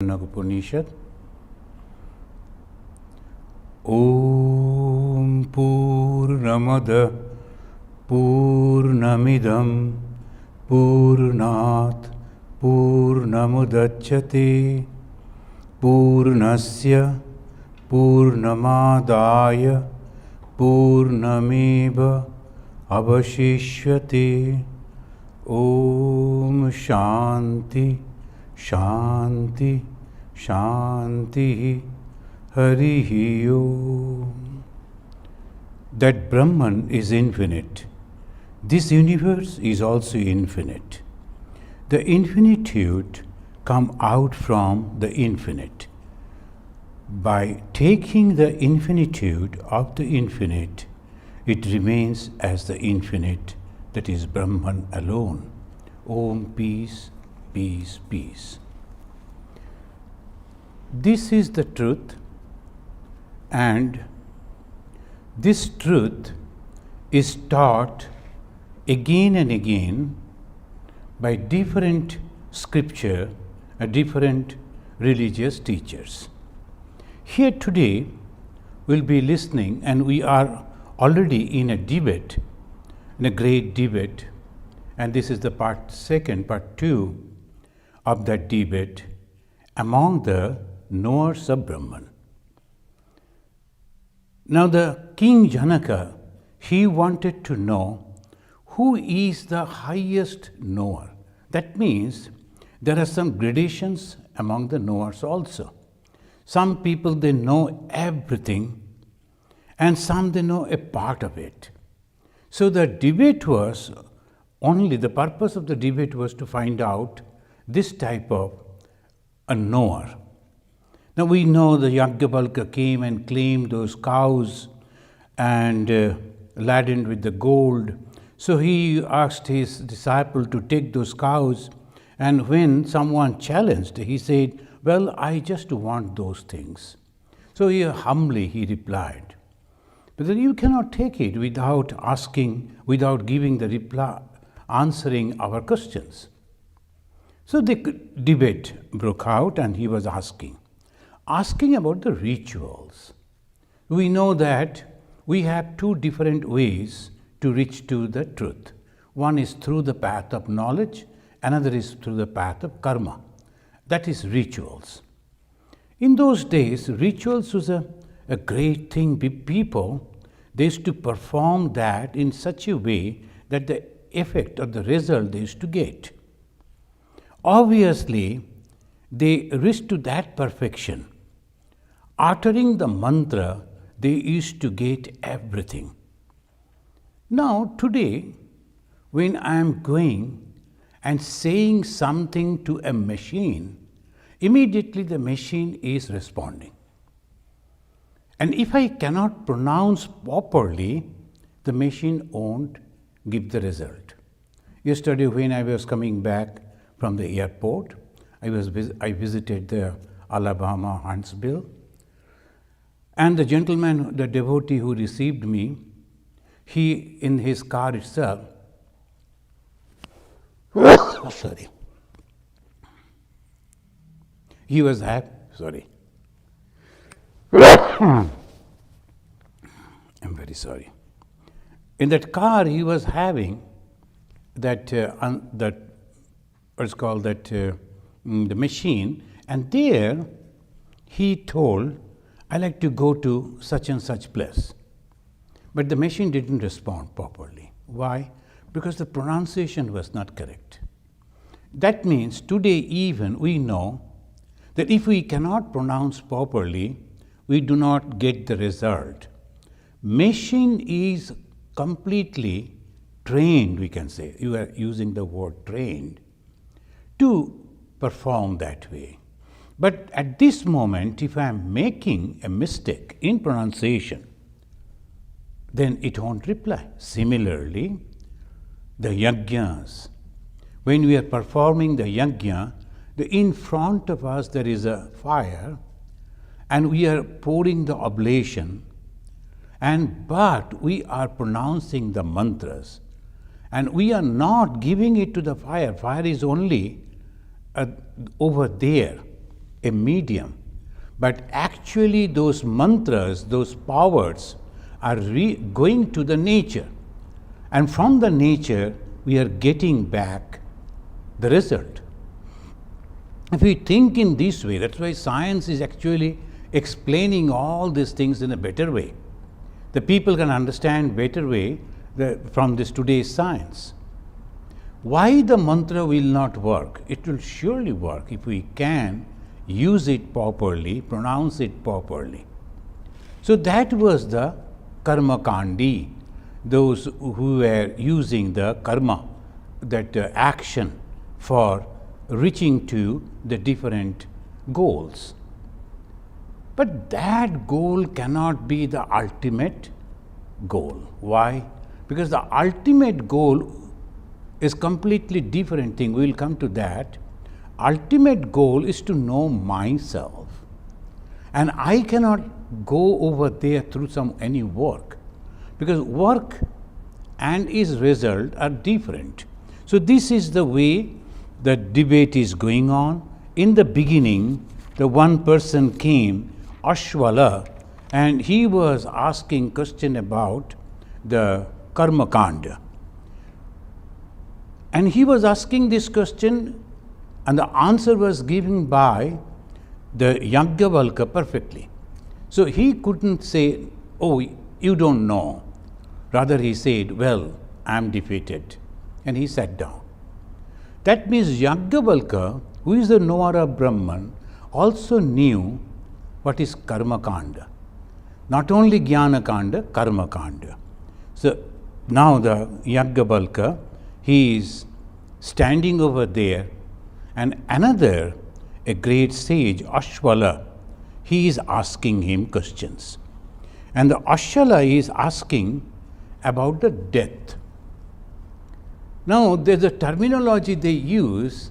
Brhadaranyaka Upanishad. Om Purnamada Purnamidam Purnat Purnamudachyate Purnasya Purnamadaya Purnameva Avashishyate. Om Shanti Shanti Shanti Harihi Om. That Brahman is infinite. This universe is also infinite. The infinitude come out from the infinite. By taking the infinitude of the infinite, it remains as the infinite, that is Brahman alone. Om, peace, peace, peace. This is the truth, and this truth is taught again and again by different scripture, different religious teachers. Here today we'll be listening, and we are already in a debate, in a great debate, and this is the part 2 of that debate among the knowers of Brahman. Now the King Janaka, he wanted to know who is the highest knower. That means there are some gradations among the knowers also. Some people, they know everything, and some they know a part of it. So the debate was only, the purpose of the debate was to find out this type of a knower. Now we know the Yajnavalkya came and claimed those cows and laden with the gold. So he asked his disciple to take those cows, and when someone challenged, he said, "Well, I just want those things." So he humbly replied, "But then you cannot take it without asking, without giving the reply, answering our questions." So the debate broke out, and he was asking about the rituals. We know that we have two different ways to reach to the truth. One is through the path of knowledge, another is through the path of karma. That is rituals. In those days, rituals was a great thing. People, they used to perform that in such a way that the effect or the result they used to get. Obviously, they reached to that perfection. Uttering the mantra, they used to get everything. Now, today, when I am going and saying something to a machine, immediately the machine is responding. And if I cannot pronounce properly, the machine won't give the result. Yesterday, when I was coming back from the airport, I visited the Alabama, Huntsville, and the gentleman, the devotee who received me, he in his car itself, sorry, he was happy, sorry, I'm very sorry. In that car, he was having that what's called that the machine, and there he told, "I like to go to such and such place," but the machine didn't respond properly. Why? Because the pronunciation was not correct. That means today even we know that if we cannot pronounce properly, we do not get the result. Machine is completely trained, we can say, you are using the word trained, to perform that way. But at this moment, if I am making a mistake in pronunciation, then it won't reply. Similarly, the yajnas, when we are performing the yajna, in front of us there is a fire, and we are pouring the oblation, but we are pronouncing the mantras, and we are not giving it to the fire. Fire is only over there. a medium, but actually those mantras, those powers are going to the nature, and from the nature we are getting back the result. If we think in this way, that's why science is actually explaining all these things in a better way. The people can understand better way from this today's science. Why the mantra will not work? It will surely work if we can use it properly, pronounce it properly. So that was the karma kandi, those who were using the karma, that action for reaching to the different goals. But that goal cannot be the ultimate goal. Why? Because the ultimate goal is completely different thing. We will come to that. Ultimate goal is to know myself, and I cannot go over there through any work, because work and its result are different. So this is the way the debate is going on. In the beginning, the one person came, Ashwala, and he was asking question about the karma kanda. And he was asking this question, and the answer was given by the Yajnavalkya perfectly. So he couldn't say, oh, you don't know. Rather he said, well, I am defeated. And he sat down. That means Yajnavalkya, who is the knower of Brahman, also knew what is karma kanda. Not only jnana kanda, karma kanda. So now the Yajnavalkya, he is standing over there, and another, a great sage, Ashwala, he is asking him questions. And the Ashwala is asking about the death. Now, there's a terminology they use,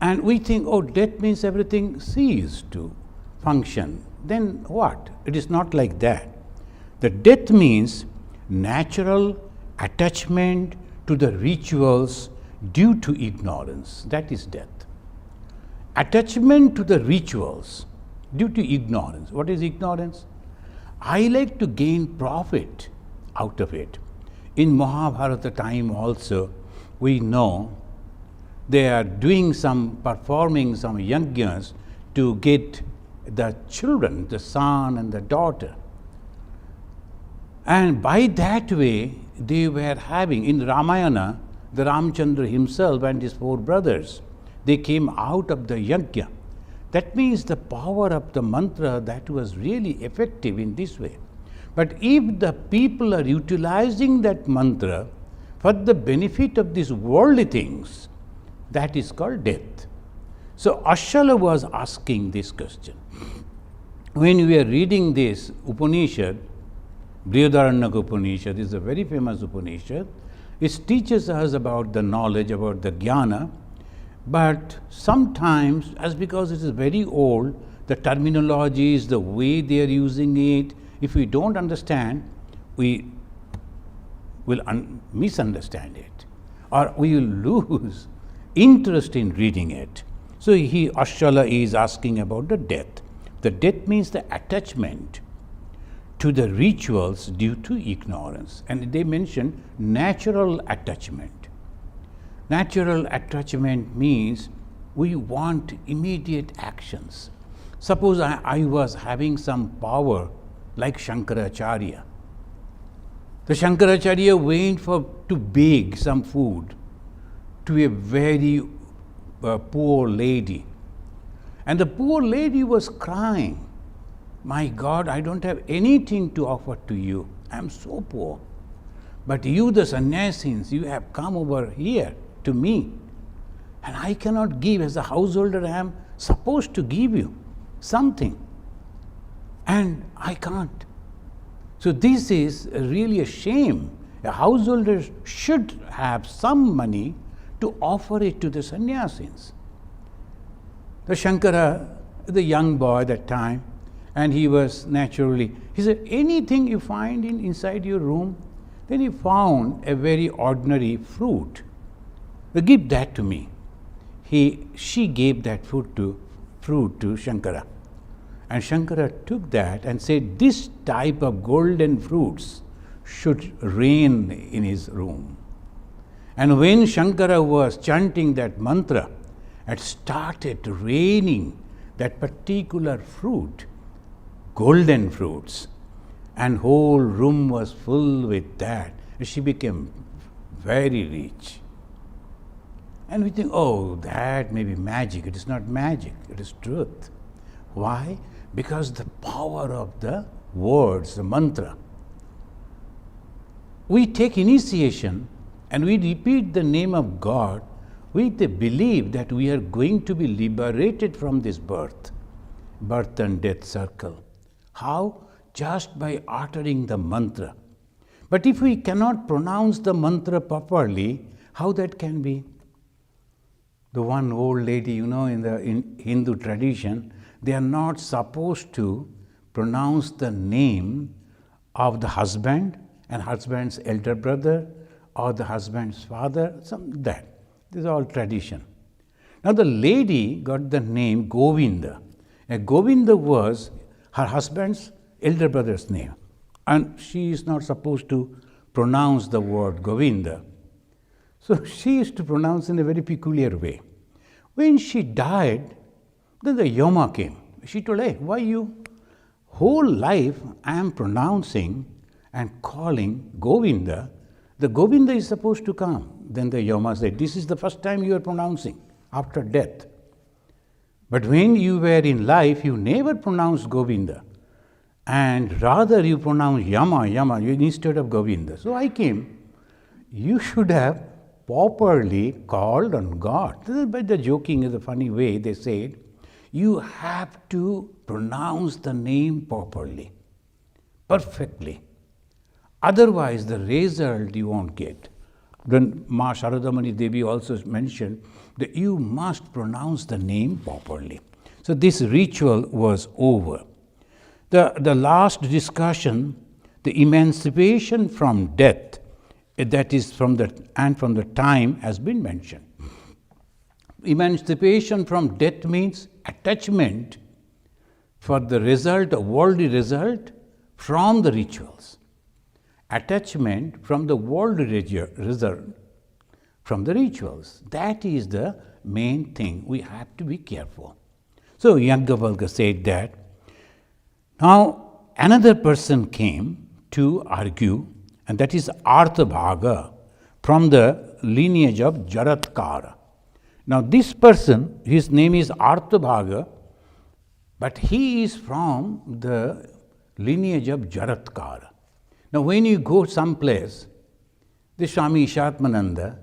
and we think, oh, death means everything ceases to function. Then what? It is not like that. The death means natural attachment to the rituals due to ignorance. That is death. Attachment to the rituals due to ignorance. What is ignorance? I like to gain profit out of it. In Mahabharata time also, we know they are performing some yajnas to get the children, the son and the daughter. And by that way, they were having, in Ramayana, the Ramchandra himself and his 4 brothers, they came out of the yajna. That means the power of the mantra that was really effective in this way. But if the people are utilizing that mantra for the benefit of these worldly things, that is called death. So Ashwala was asking this question. When we are reading this Upanishad, Brhadaranyaka Upanishad is a very famous Upanishad. It teaches us about the knowledge, about the jnana, but sometimes, as because it is very old, the terminologies, the way they are using it, if we don't understand, we will misunderstand it, or we will lose interest in reading it. So Ashwala is asking about the death. The death means the attachment to the rituals due to ignorance. And they mention natural attachment. Natural attachment means we want immediate actions. Suppose I was having some power like Shankaracharya. The Shankaracharya went to beg some food to a very poor lady. And the poor lady was crying, my God, I don't have anything to offer to you. I am so poor. But you, the sannyasins, you have come over here to me. And I cannot give. As a householder, I am supposed to give you something. And I can't. So this is really a shame. A householder should have some money to offer it to the sannyasins. The Shankara, the young boy that time, and he was naturally, he said, anything you find inside your room? Then he found a very ordinary fruit. Give that to me. She gave that fruit to fruit to Shankara. And Shankara took that and said, this type of golden fruits should reign in his room. And when Shankara was chanting that mantra, it started raining that particular fruit, golden fruits, and whole room was full with that. And she became very rich. And we think, oh, that may be magic. It is not magic, it is truth. Why? Because the power of the words, the mantra. We take initiation and we repeat the name of God with the belief that we are going to be liberated from this birth and death circle. How? Just by uttering the mantra. But if we cannot pronounce the mantra properly, how that can be? The one old lady, in Hindu tradition, they are not supposed to pronounce the name of the husband and husband's elder brother or the husband's father, some that. This is all tradition. Now the lady got the name Govinda. And Govinda was her husband's elder brother's name. And she is not supposed to pronounce the word Govinda. So she used to pronounce in a very peculiar way. When she died, then the Yama came. She told, hey, why you? Whole life I am pronouncing and calling Govinda. The Govinda is supposed to come. Then the Yama said, this is the first time you are pronouncing after death. But when you were in life, you never pronounced Govinda. And rather you pronounce Yama instead of Govinda. So I came. You should have properly called on God. But the joking is a funny way they said, you have to pronounce the name properly, perfectly. Otherwise, the result you won't get. Then Ma Sharadamani Devi also mentioned that you must pronounce the name properly. So this ritual was over. The last discussion, the emancipation from death, that is from the time has been mentioned. Emancipation from death means attachment for the result, a worldly result, from the rituals. Attachment from the worldly result, from the rituals. That is the main thing. We have to be careful. So Yajnavalkya said that. Now another person came to argue, and that is Arthabhaga from the lineage of Jaratkara. Now this person, his name is Arthabhaga, but he is from the lineage of Jaratkara. Now when you go someplace, the Swami Ishatmananda,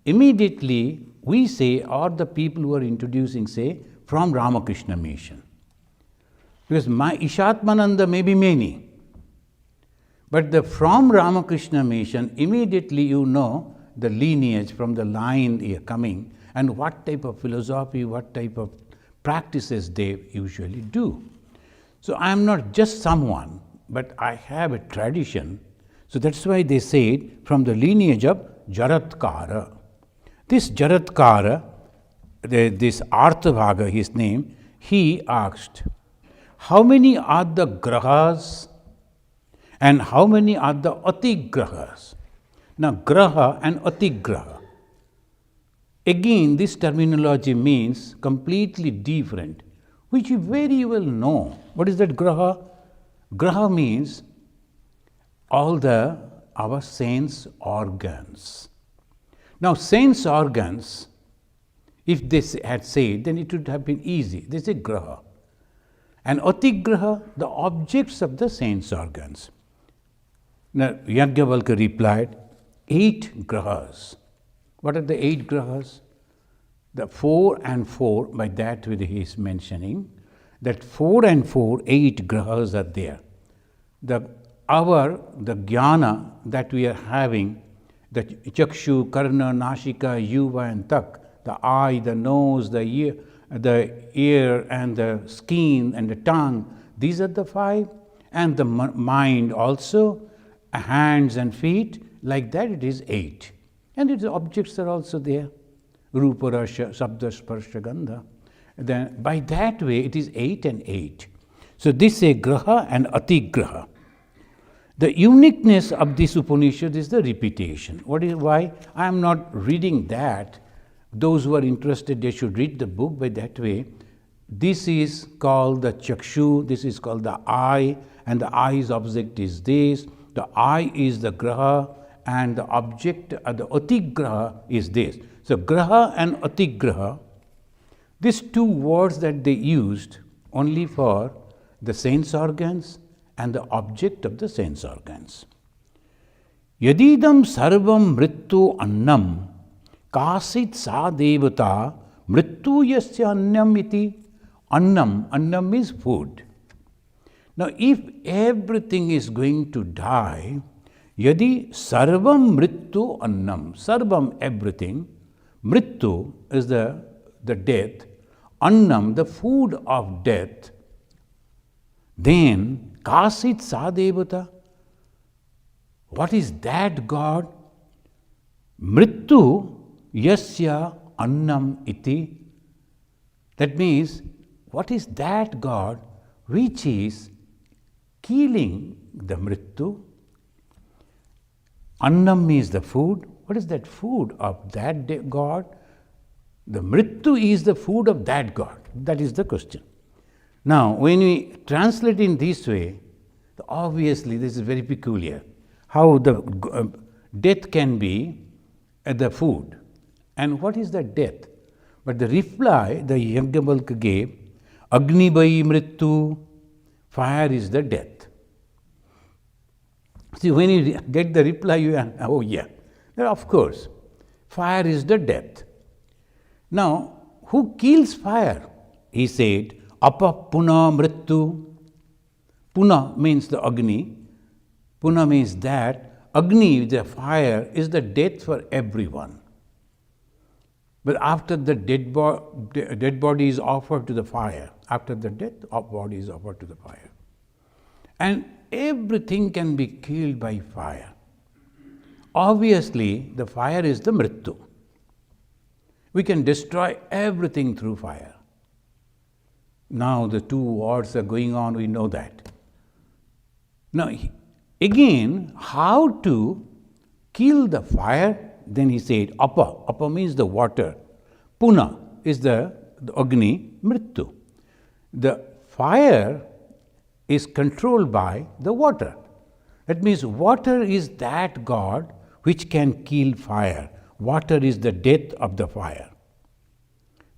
immediately we say, or the people who are introducing say, from Ramakrishna mission. Because my Ishatmananda may be many, but the from Ramakrishna mission, immediately you know the lineage from the line they are coming and what type of philosophy, what type of practices they usually do. So I am not just someone, but I have a tradition. So that's why they said from the lineage of Jaratkara. This Jaratkara, this Arthabhaga, his name, he asked, how many are the grahas and how many are the atigrahas? Now, graha and atigraha. Again, this terminology means completely different, which you very well know. What is that graha? Graha means all our sense organs. Now, sense organs, if they had said, then it would have been easy. They say graha. And atigraha, the objects of the sense organs. Now, Yajnavalkya replied, 8 grahas. What are the 8 grahas? The 4 and 4, by that he is mentioning, that 4 and 4, 8 grahas are there. The jnana that we are having, the chakshu, karna, nashika, yuva and tak, the eye, the nose, the ear and the skin and the tongue, these are the 5. And the mind also, hands and feet, like that it is 8. And its objects are also there. Rupa, Rasha, Sabda, Sparsha, Gandha. then by that way it is 8 and 8. So this is graha and atigraha. The uniqueness of this Upanishad is the repetition. Why I am not reading that? Those who are interested, they should read the book by that way. This is called the chakshu, this is called the eye, and the eye's object is this. The eye is the graha, and the object, the atigraha is this. So graha and atigraha, these two words that they used only for the sense organs and the object of the sense organs. Yadidam sarvam mrittu annam kasit sa devata mrittu yasya annam iti. Annam means food. Now if everything is going to die, yadi sarvam mrittu annam, sarvam everything, mrittu is the death, annam the food of death, then kasit sa devata, what is that God? Mrittu yasya annam iti. That means, what is that God which is killing the mrittu? Annam means the food. What is that food of that God? The mrittu is the food of that God. That is the question. Now, when we translate in this way, obviously this is very peculiar. How the death can be the food. And what is that death? But the reply the Yajnavalkya gave, Agni bai mrittu, fire is the death. See, when you get the reply, you are, oh yeah, of course, fire is the death. Now, who kills fire? He said, apa puna mrittu. Puna means the Agni. Puna means that. Agni, the fire, is the death for everyone. But after the dead body is offered to the fire, after the death, body is offered to the fire. And everything can be killed by fire. Obviously, the fire is the mrittu. We can destroy everything through fire. Now the two wars are going on, we know that. Now, again, how to kill the fire? Then he said, apa. Apa means the water. Puna is the Agni, mrittu. The fire is controlled by the water. That means water is that God which can kill fire. Water is the death of the fire.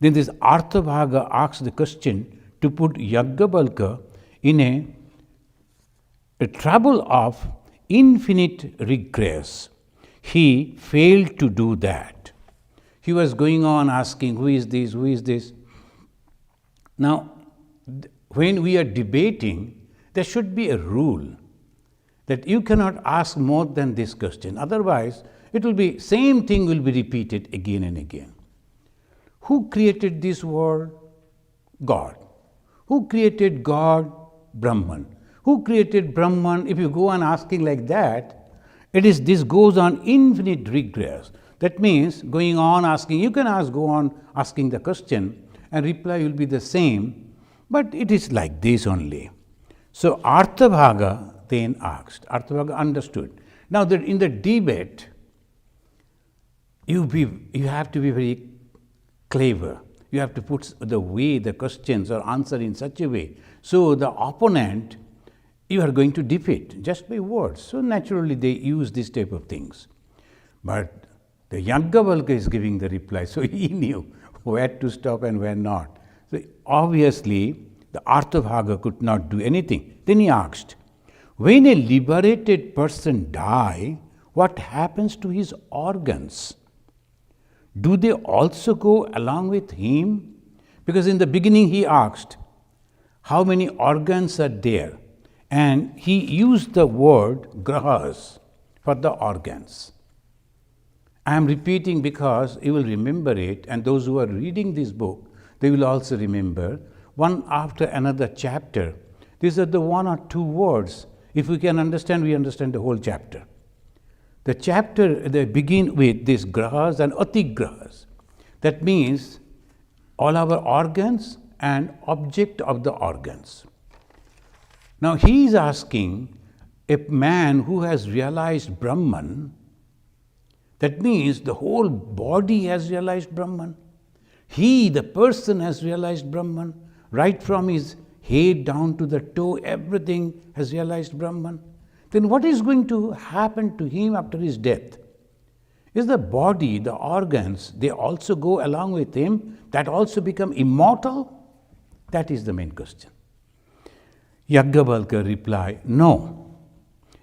Then this Arthabhaga asks the question to put Yajnavalkya in a trouble of infinite regress. He failed to do that. He was going on asking, who is this, who is this? Now, when we are debating, there should be a rule that you cannot ask more than this question. Otherwise, it will be, same thing will be repeated again and again. Who created this world? God. Who created God? Brahman. Who created Brahman? If you go on asking like that, this goes on infinite regress. That means going on asking, you can go on asking the question and reply will be the same, but it is like this only. So Arthabhaga then asked, Arthabhaga understood. Now that in the debate, you have to be very clever. You have to put the questions or answer in such a way. So the opponent, you are going to defeat just by words. So naturally they use this type of things. But the Yajnavalkya is giving the reply, so he knew where to stop and where not. So obviously the Arthabhaga could not do anything. Then he asked, when a liberated person dies, what happens to his organs? Do they also go along with him? Because in the beginning he asked, how many organs are there? And he used the word grahas for the organs. I am repeating because you will remember it, and those who are reading this book, they will also remember one after another chapter. These are the one or two words. If we can understand, we understand the whole chapter. The chapter, they begin with these grahas and atigrahas. That means all our organs and object of the organs. Now he is asking, a man who has realized Brahman, that means the whole body has realized Brahman. He, the person, has realized Brahman. Right from his head down to the toe, everything has realized Brahman. Then what is going to happen to him after his death? Is the body, the organs, they also go along with him, that also become immortal? That is the main question. Yajnavalkya replied, no,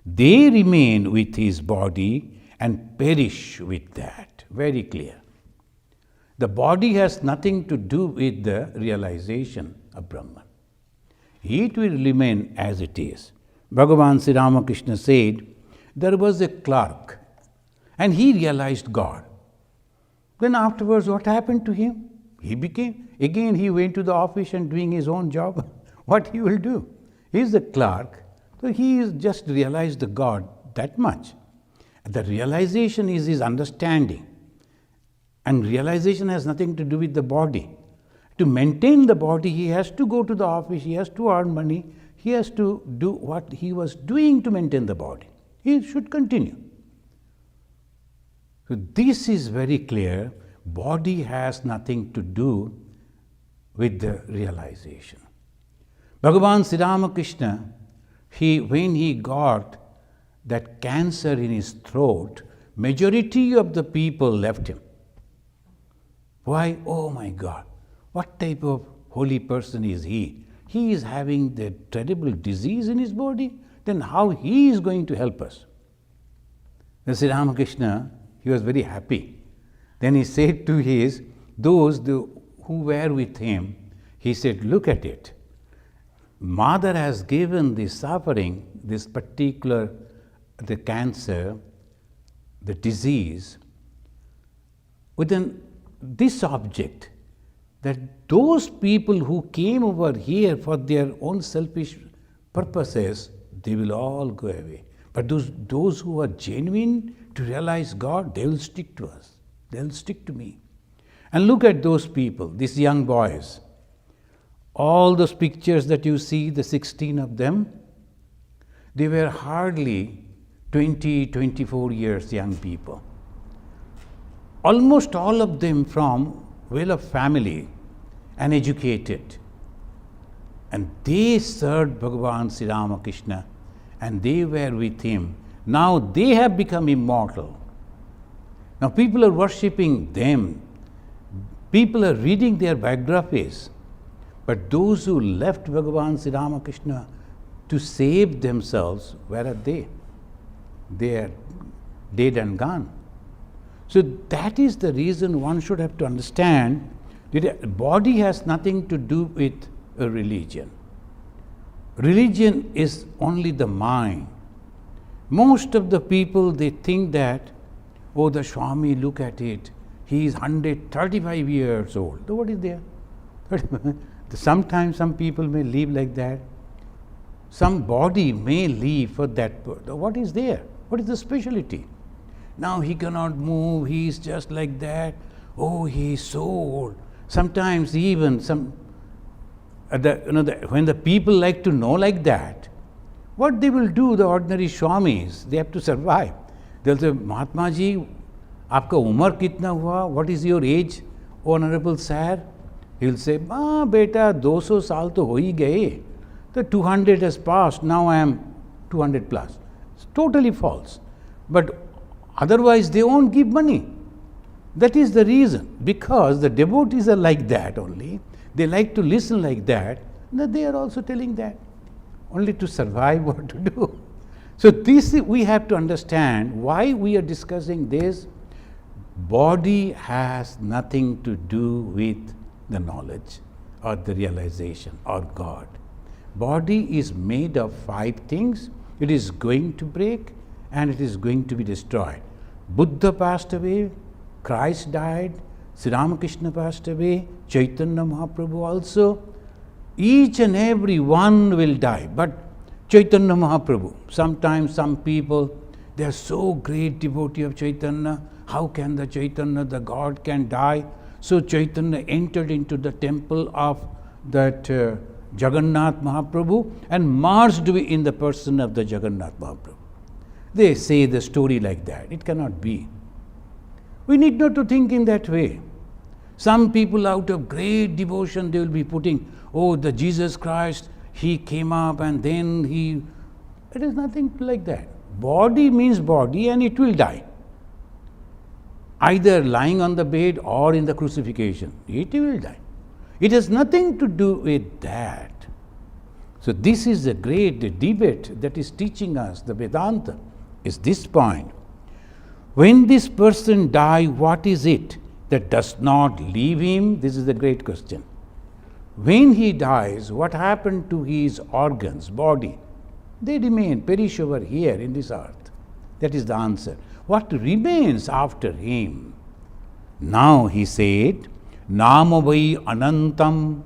they remain with his body and perish with that. Very clear. The body has nothing to do with the realization of Brahman. It will remain as it is. Bhagavan Sri Ramakrishna said, there was a clerk and he realized God. Then afterwards, what happened to him? He went to the office and doing his own job. What he will do? He is the clerk, so he is just realized the God that much. The realization is his understanding. And realization has nothing to do with the body. To maintain the body, he has to go to the office, he has to earn money, he has to do what he was doing to maintain the body. He should continue. So this is very clear. Body has nothing to do with the realization. Bhagavan Sri Ramakrishna, when he got that cancer in his throat, majority of the people left him. Why? Oh my God, what type of holy person is he? He is having the terrible disease in his body, then how he is going to help us? Then Sri Ramakrishna, he was very happy. Then he said to those who were with him, he said, look at it. Mother has given the suffering, this particular, the cancer, the disease, within this object, that those people who came over here for their own selfish purposes, they will all go away. But those who are genuine to realize God, they will stick to us. They will stick to me. And look at those people, these young boys. All those pictures that you see, the 16 of them, they were hardly 20, 24 years young people. Almost all of them from well-off family and educated. And they served Bhagavan Sri Ramakrishna and they were with him. Now they have become immortal. Now people are worshipping them. People are reading their biographies. But those who left Bhagavan Sri Ramakrishna to save themselves, where are they? They are dead and gone. So that is the reason one should have to understand that a body has nothing to do with a religion. Religion is only the mind. Most of the people, they think that, oh, the Swami, look at it, he is 135 years old. So what is there? Sometimes some people may live like that. Some body may live for that. What is there? What is the speciality? Now he cannot move, he is just like that. Oh, he is so old. Sometimes even when the people like to know like that, what they will do, the ordinary Swamis, they have to survive. They'll say, Mahatma ji, aapka umar kitna hua? What is your age, Honorable Sir? He'll say, beta, 200 saal to ho hi gaye. The 200 has passed, now I am 200 plus. It's totally false. But otherwise they won't give money. That is the reason, because the devotees are like that only. They like to listen like that, that they are also telling that. Only to survive, what to do. So this we have to understand why we are discussing this. Body has nothing to do with the knowledge or the realization or God. Body is made of 5 things. It is going to break and it is going to be destroyed. Buddha passed away, Christ died, Sri Ramakrishna passed away, Chaitanya Mahaprabhu also. Each and every one will die. But Chaitanya Mahaprabhu, sometimes some people, they are so great devotee of Chaitanya. How can the Chaitanya, the God, can die? So Chaitanya entered into the temple of that Jagannath Mahaprabhu and merged in the person of the Jagannath Mahaprabhu. They say the story like that. It cannot be. We need not to think in that way. Some people out of great devotion, they will be putting, oh, the Jesus Christ, he came up and then he... It is nothing like that. Body means body and it will die. Either lying on the bed or in the crucifixion, it will die. It has nothing to do with that. So this is a great debate that is teaching us, the Vedanta, is this point. When this person dies, what is it that does not leave him? This is the great question. When he dies, what happened to his organs, body? They remain, perish over here in this earth. That is the answer. What remains after him? Now he said, Nama vai anantam.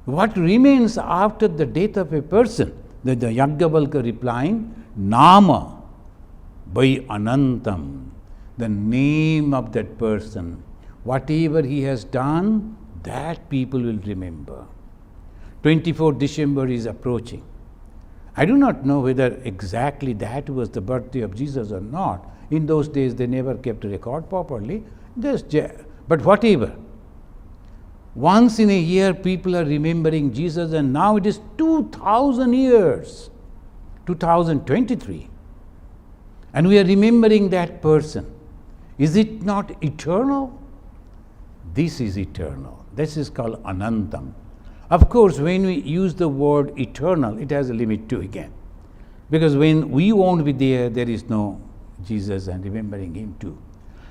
What remains after the death of a person? The Yajnavalkya replying, Nama vai anantam. The name of that person. Whatever he has done, that people will remember. 24th December is approaching. I do not know whether exactly that was the birthday of Jesus or not. In those days, they never kept a record properly. But whatever. Once in a year, people are remembering Jesus, and now it is 2000 years, 2023. And we are remembering that person. Is it not eternal? This is eternal. This is called Anantam. Of course, when we use the word eternal, it has a limit too again. Because when we won't be there, there is no Jesus and remembering him too.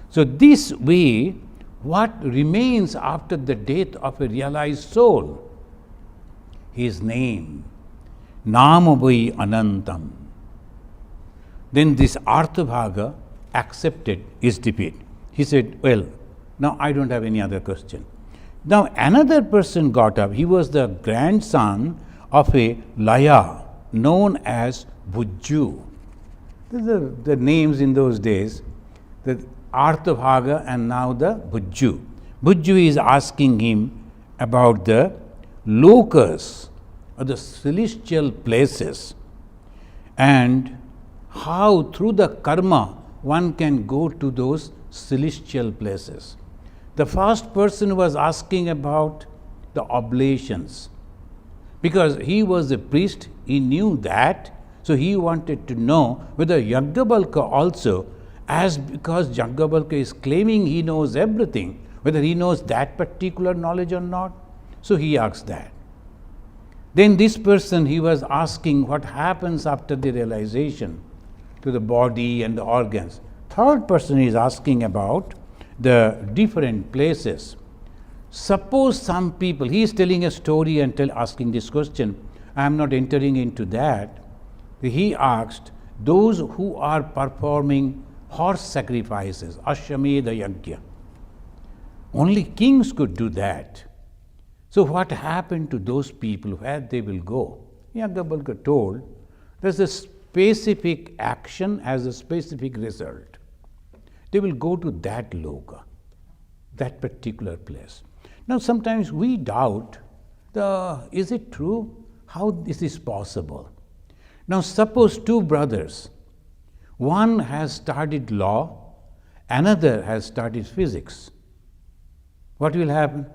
So this way, what remains after the death of a realized soul? His name. Nama vai anantam. Then this Arthabhaga accepted his defeat. He said, well, now I don't have any other question. Now another person got up. He was the grandson of a Laya known as Bhujju. These are the names in those days, the Arthabhaga and now the Bhujju. Bhujju is asking him about the lokas or the celestial places and how through the karma one can go to those celestial places. The first person was asking about the oblations. Because he was a priest, he knew that, so he wanted to know whether Yajnavalkya also, because Yajnavalkya is claiming he knows everything, whether he knows that particular knowledge or not. So he asked that. Then this person, he was asking what happens after the realization to the body and the organs. Third person is asking about the different places. Suppose some people, he is telling a story and asking this question. I am not entering into that. He asked, those who are performing horse sacrifices, Ashwamedha Yajna, only kings could do that. So what happened to those people, where they will go? Yajnavalkya told, there's a specific action has a specific result. They will go to that loka, that particular place. Now sometimes we doubt, is it true? How this is possible? Now suppose two brothers, one has studied law, another has studied physics. What will happen?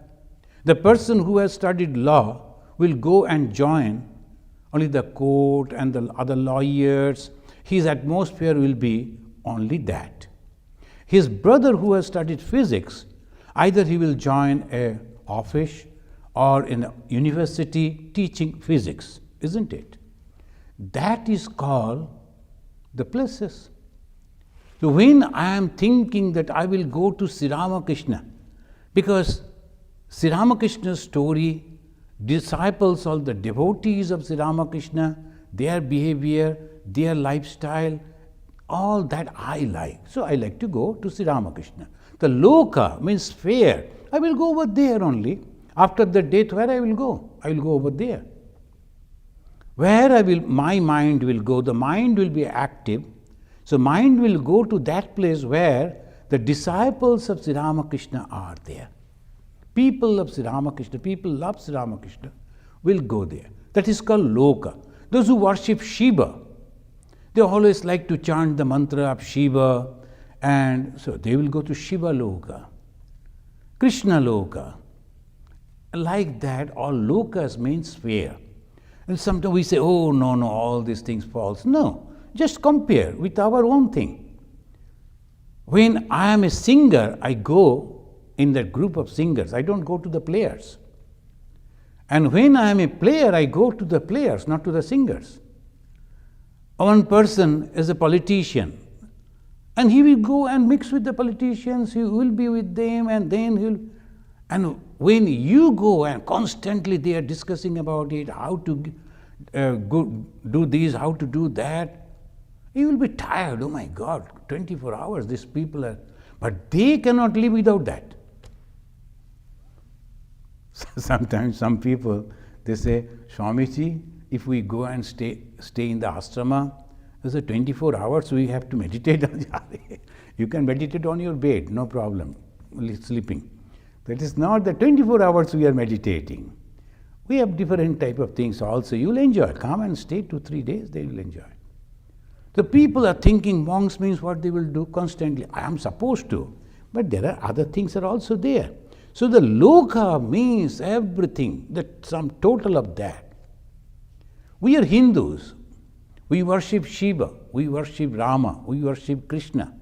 The person who has studied law will go and join only the court and the other lawyers. His atmosphere will be only that. His brother who has studied physics, either he will join an office or in a university teaching physics, isn't it? That is called the places. So when I am thinking that I will go to Sri Ramakrishna, because Sri Ramakrishna's story, disciples, all the devotees of Sri Ramakrishna, their behavior, their lifestyle, all that I like. So I like to go to Sri Ramakrishna. The loka means sphere. I will go over there only. After the death, where I will go? I will go over there. Where my mind will go, the mind will be active. So mind will go to that place where the disciples of Sri Ramakrishna are there. People of Sri Ramakrishna, people love Sri Ramakrishna, will go there. That is called Loka. Those who worship Shiva, they always like to chant the mantra of Shiva, and so they will go to Shiva Loka, Krishna Loka. Like that, all lokas means sphere. And sometimes we say, oh, no, all these things false. No, just compare with our own thing. When I am a singer, I go in that group of singers. I don't go to the players. And when I am a player, I go to the players, not to the singers. One person is a politician, and he will go and mix with the politicians, he will be with them, and then he will. And when you go and constantly they are discussing about it, how to do this, how to do that, you will be tired. Oh my God, 24 hours, these people are. But they cannot live without that. Sometimes some people, they say, Swamiji, if we go and stay in the ashrama, they say 24 hours we have to meditate. You can meditate on your bed, no problem, sleeping. That is not the 24 hours we are meditating. We have different type of things also. You will enjoy. Come and stay 2-3 days, they will enjoy. The people are thinking monks means what they will do constantly. I am supposed to. But there are other things are also there. So the loka means everything, the sum total of that. We are Hindus. We worship Shiva, we worship Rama, we worship Krishna.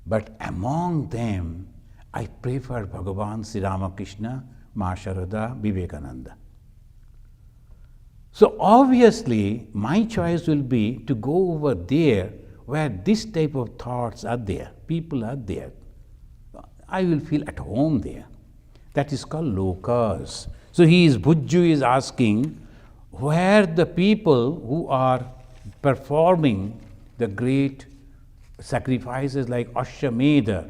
But among them, I prefer Bhagavan Sri Ramakrishna, Ma Sharada, Vivekananda. So obviously, my choice will be to go over there where this type of thoughts are there, people are there. I will feel at home there. That is called lokas. So Bhujju is asking where the people who are performing the great sacrifices like Ashwamedha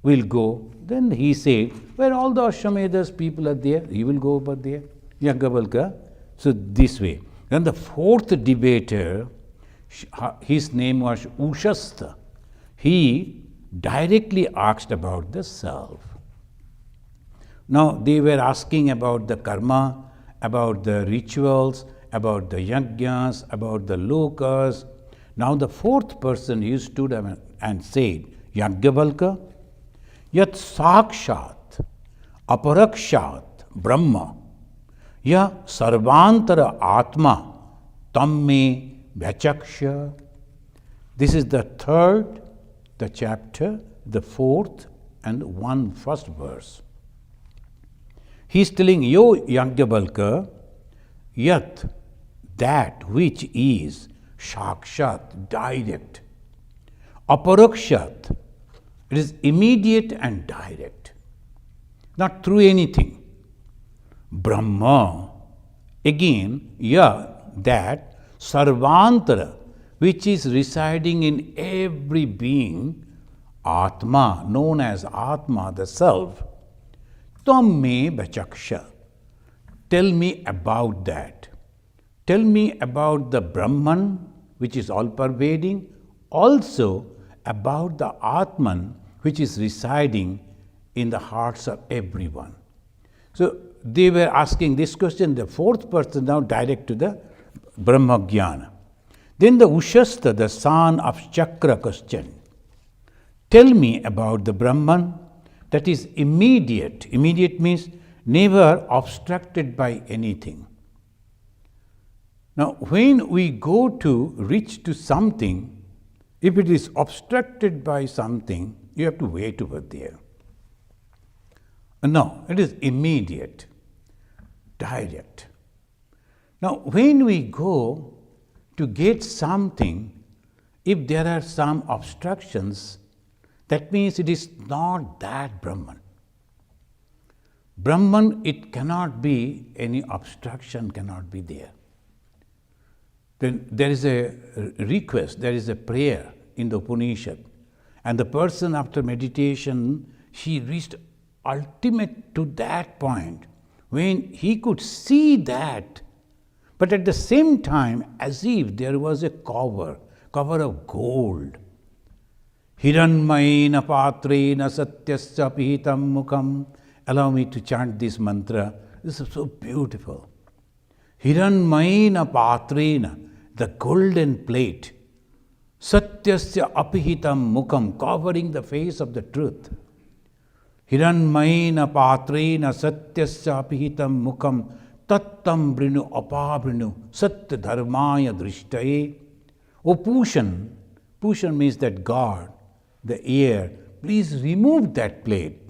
will go. Then he said, where all the Ashwamedha's people are there, he will go over there, Yajnavalkya. So this way. Then the fourth debater, his name was Ushastha. He directly asked about the self. Now they were asking about the karma, about the rituals, about the yajnas, about the lokas. Now the fourth person, he stood up and said, Yajnavalkya, yat sakshat aparakshat brahma ya sarvantara atma tamme vyachaksha. This is the third, the chapter, the fourth and one first verse. He is telling you, Yajnavalkya, yat, that which is sakshat, direct, aparakshat, it is immediate and direct, not through anything. Brahma, again, that sarvantara, which is residing in every being, Atma, known as Atma, the self, tam me vachaksha. Tell me about that. Tell me about the Brahman, which is all-pervading, also about the Atman, which is residing in the hearts of everyone. So they were asking this question, the fourth person now direct to the Brahma Jnana. Then the Ushastha, the son of Chakra, question. Tell me about the Brahman that is immediate. Immediate means never obstructed by anything. Now, when we go to reach to something, if it is obstructed by something, you have to wait over there. No, it is immediate, direct. Now, when we go to get something, if there are some obstructions, that means it is not that Brahman. Brahman, it cannot be, any obstruction cannot be there. Then there is a request, there is a prayer in the Upanishad. And the person after meditation, he reached ultimate to that point when he could see that, but at the same time, as if there was a cover of gold. Hiranmayena patrena satyasya pihitam mukham. Allow me to chant this mantra. This is so beautiful. Hiranmayena patrena, the golden plate. Satyasya apihitam mukham, covering the face of the truth. Hiranmayena patrena satyasya apihitam mukham tattam brinu apabrinu satya dharmaya drishtaye. O Pushan, Pushan means that God, the air, please remove that plate.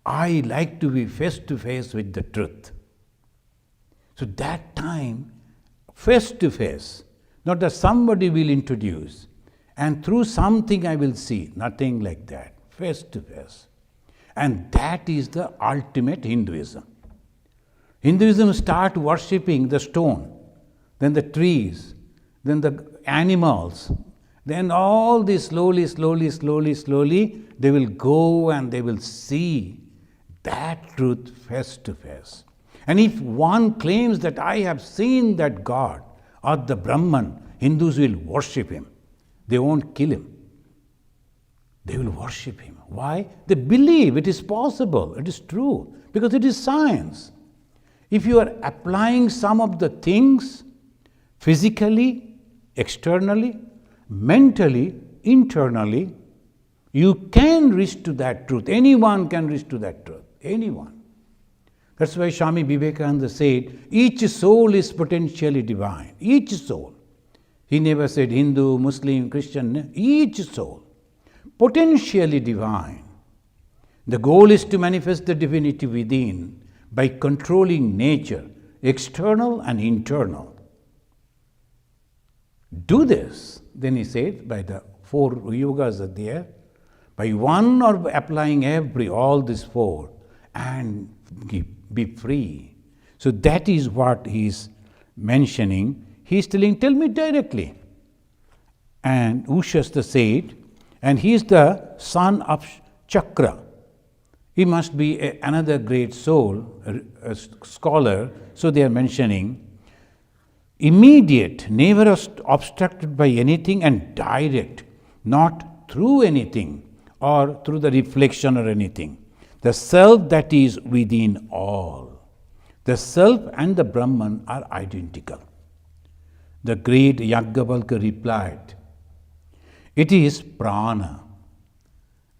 I like to be face to face with the truth. So that time, face to face, not that somebody will introduce and through something I will see, nothing like that, face to face. And that is the ultimate Hinduism. Hinduism start worshipping the stone, then the trees, then the animals, then all this slowly, they will go and they will see that truth face to face. And if one claims that I have seen that God or the Brahman, Hindus will worship him. They won't kill him. They will worship him. Why? They believe it is possible, it is true, because it is science. If you are applying some of the things physically, externally, mentally, internally, you can reach to that truth. Anyone can reach to that truth. Anyone. That's why Swami Vivekananda said, each soul is potentially divine. Each soul. He never said Hindu, Muslim, Christian. Each soul. Potentially divine. The goal is to manifest the divinity within by controlling nature, external and internal. Do this, then he said, by the 4 yogas are there, by one or applying all these 4 and be free. So that is what he is mentioning. He is telling, tell me directly. And Ushasthana said, and he is the son of Chakra. He must be another great soul, a scholar. So they are mentioning, immediate, never obstructed by anything, and direct, not through anything or through the reflection or anything. The self that is within all. The self and the Brahman are identical. The great Yajnavalkya replied, it is prana,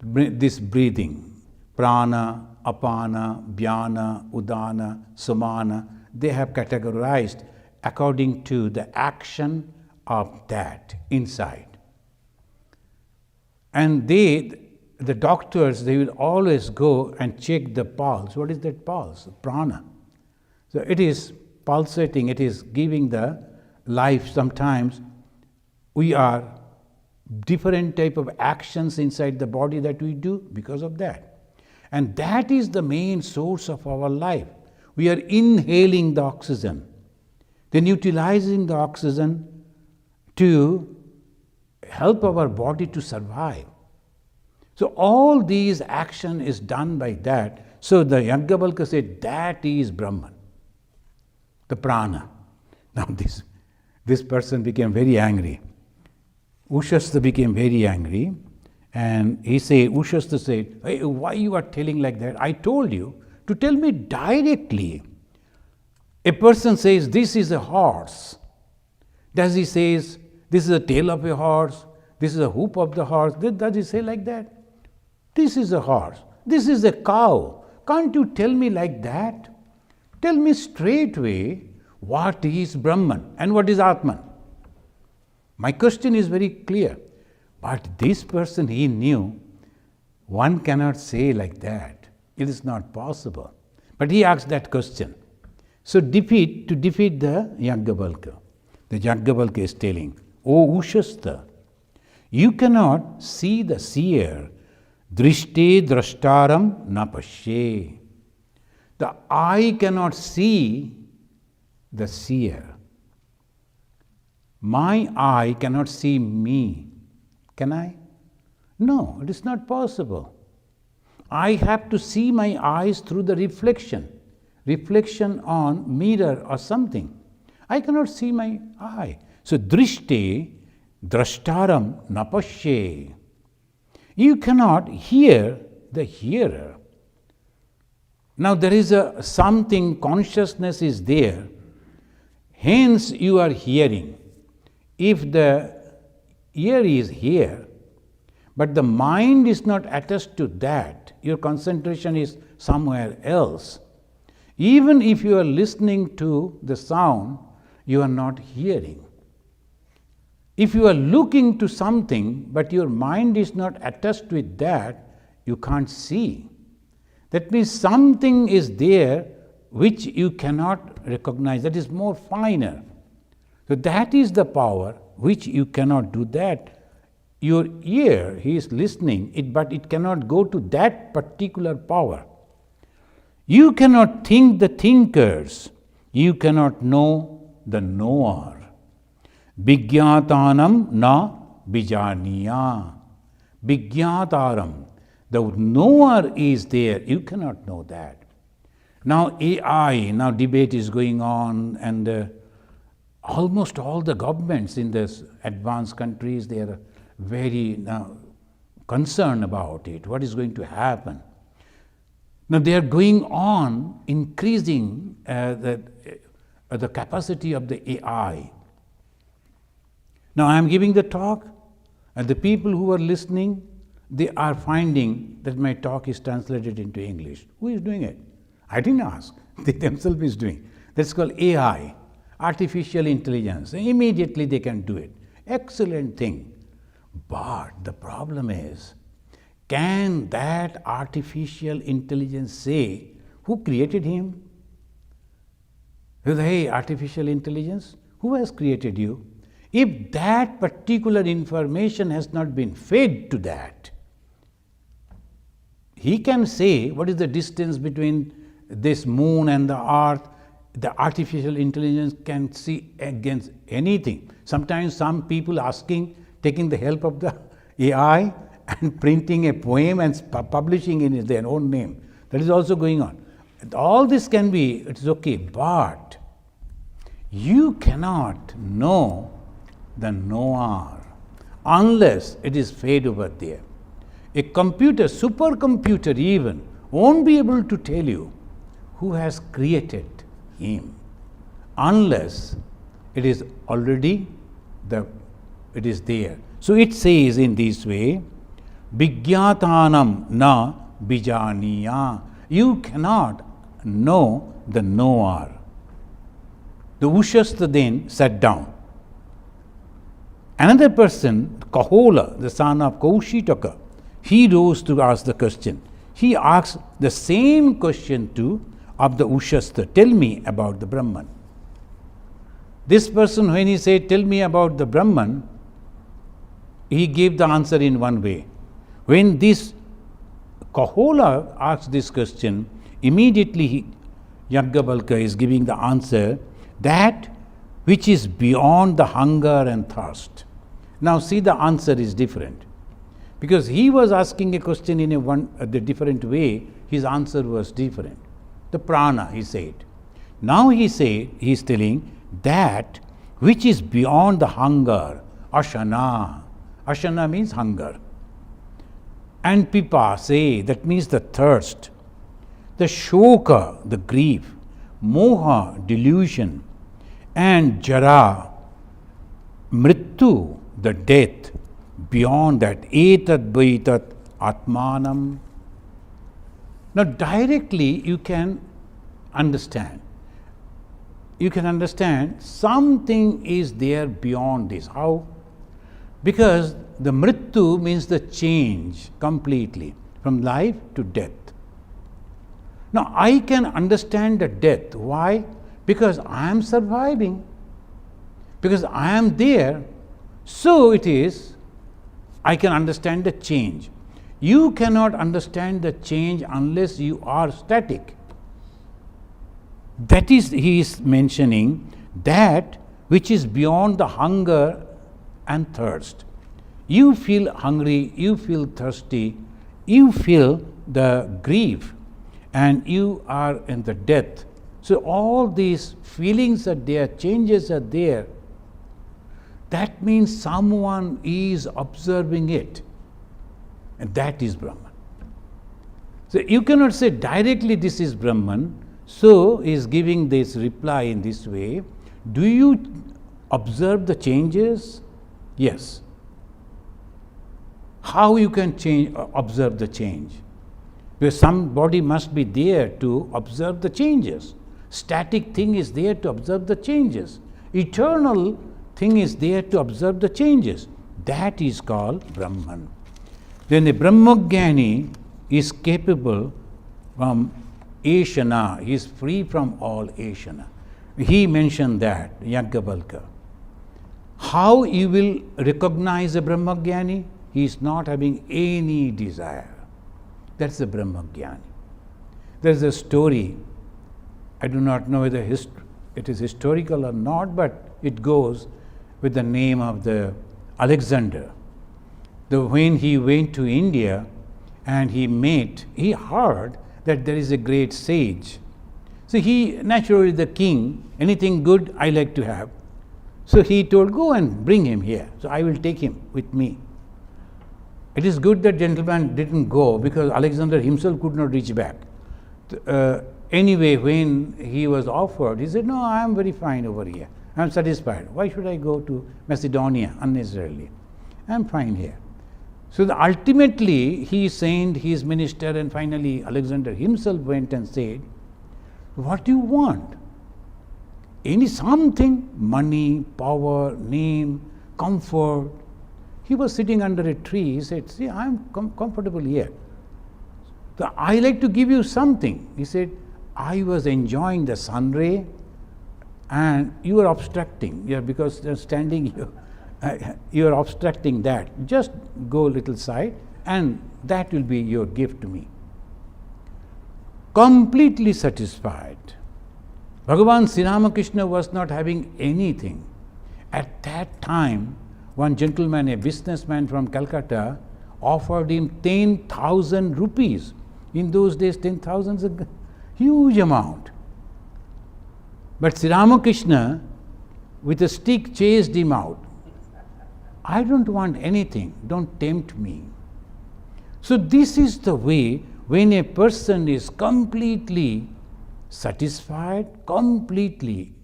this breathing. Prana, apana, vyana, udana, samana, they have categorized according to the action of that inside. And the doctors, they will always go and check the pulse. What is that pulse? Prana. So it is pulsating, it is giving the life. Sometimes we are different type of actions inside the body that we do because of that. And that is the main source of our life. We are inhaling the oxygen, then utilizing the oxygen to help our body to survive. So all these action is done by that. So the Yajnavalkya said, that is Brahman, the prana. Now this person became very angry. Ushasthana became very angry. And Ushasthana said, hey, why you are telling like that? I told you to tell me directly. A person says, this is a horse. Does he say, this is the tail of a horse, this is a hoof of the horse? Does he say like that? This is a horse, this is a cow. Can't you tell me like that? Tell me straightway what is Brahman and what is Atman. My question is very clear. But this person, he knew one cannot say like that. It is not possible. But he asked that question. So to defeat the Yajnavalkya, the Yajnavalkya is telling, O Ushasthana, you cannot see the seer, drishte drashtaram na pashe. The eye cannot see the seer. My eye cannot see me. Can I? No, it is not possible. I have to see my eyes through the reflection on mirror or something. I cannot see my eye. So drishte drashtaram napashe. You cannot hear the hearer. Now there is something, consciousness is there, hence you are hearing. If the ear is here, but the mind is not attached to that, your concentration is somewhere else. Even if you are listening to the sound, you are not hearing. If you are looking to something, but your mind is not attached with that, you can't see. That means something is there which you cannot recognize, that is more finer. So that is the power which you cannot do that. Your ear, he is listening, but it cannot go to that particular power. You cannot think the thinkers, you cannot know the knower. Vigyātānam na bijānīya. Vigyātāram. The knower is there, you cannot know that. Now AI, now debate is going on, and almost all the governments in the advanced countries, they are very now concerned about it. What is going to happen? Now they are going on increasing the capacity of the AI. Now I am giving the talk, and the people who are listening, they are finding that my talk is translated into English. Who is doing it? I didn't ask. They themselves is doing. That's called AI, artificial intelligence. Immediately they can do it. Excellent thing. But the problem is, can that artificial intelligence say who created him? Hey, artificial intelligence, who has created you? If that particular information has not been fed to that, he can say what is the distance between this moon and the earth. The artificial intelligence can see against anything. Sometimes some people taking the help of the AI and printing a poem and publishing in their own name. That is also going on. All this can be, it's okay, but you cannot know the knower unless it is fed over there. A computer, supercomputer even, won't be able to tell you who has created him unless it is already it is there. So it says in this way, Vigyātānam na bijānīya. You cannot know the knower. The Ushastha then sat down. Another person, Kahola, the son of Kaushitaka, he rose to ask the question. He asked the same question of the Ushastha. Tell me about the Brahman. This person, when he said, tell me about the Brahman, he gave the answer in one way. When this Kahola asked this question, immediately Yajnavalkya is giving the answer, that which is beyond the hunger and thirst. Now see, the answer is different. Because he was asking a question in a different way, his answer was different. The prana, he said. Now he is telling that which is beyond the hunger, ashana. Ashana means hunger. And pipase, that means the thirst. The shoka, the grief. Moha, delusion. And jara, mrityu, the death. Beyond that, etat baitat atmanam. Now directly you can understand. You can understand something is there beyond this. How? Because the mrityu means the change completely from life to death. Now I can understand the death. Why? Because I am surviving. Because I am there. So it is, I can understand the change. You cannot understand the change unless you are static. That is, he is mentioning that which is beyond the hunger and thirst. You feel hungry, you feel thirsty, you feel the grief, and you are in the death. So all these feelings are there, changes are there. That means someone is observing it. And that is Brahman. So you cannot say directly this is Brahman. So he is giving this reply in this way. Do you observe the changes? Yes. How you can observe the change? Because somebody must be there to observe the changes. Static thing is there to observe the changes. Eternal thing is there to observe the changes. That is called Brahman. Then the Brahmajnani is capable from Ashana. He is free from all Ashana. He mentioned that, Yajnavalkya. How you will recognize a Brahmajnani? He is not having any desire. That's the Brahmajnani. There is a story, I do not know whether it is historical or not, but it goes with the name of the Alexander. When he went to India and he heard that there is a great sage. So he, naturally the king, anything good I like to have. So he told, go and bring him here. So I will take him with me. It is good that gentleman didn't go because Alexander himself could not reach back. Anyway, when he was offered, he said, no, I am very fine over here. I am satisfied. Why should I go to Macedonia unnecessarily? I am fine here. So ultimately, he sent his minister, and finally Alexander himself went and said, what do you want? Something, money, power, name, comfort. He was sitting under a tree. He said, see, I am comfortable here. So I like to give you something. He said, I was enjoying the sun ray and you are obstructing. Because you're standing here, you are obstructing that. Just go a little side and that will be your gift to me. Completely satisfied. Bhagavan Sri Ramakrishna was not having anything. At that time, one gentleman, a businessman from Calcutta, offered him 10,000 rupees. In those days, 10,000 is a huge amount. But Sri Ramakrishna, with a stick, chased him out. I don't want anything, don't tempt me. So this is the way when a person is completely satisfied, completely,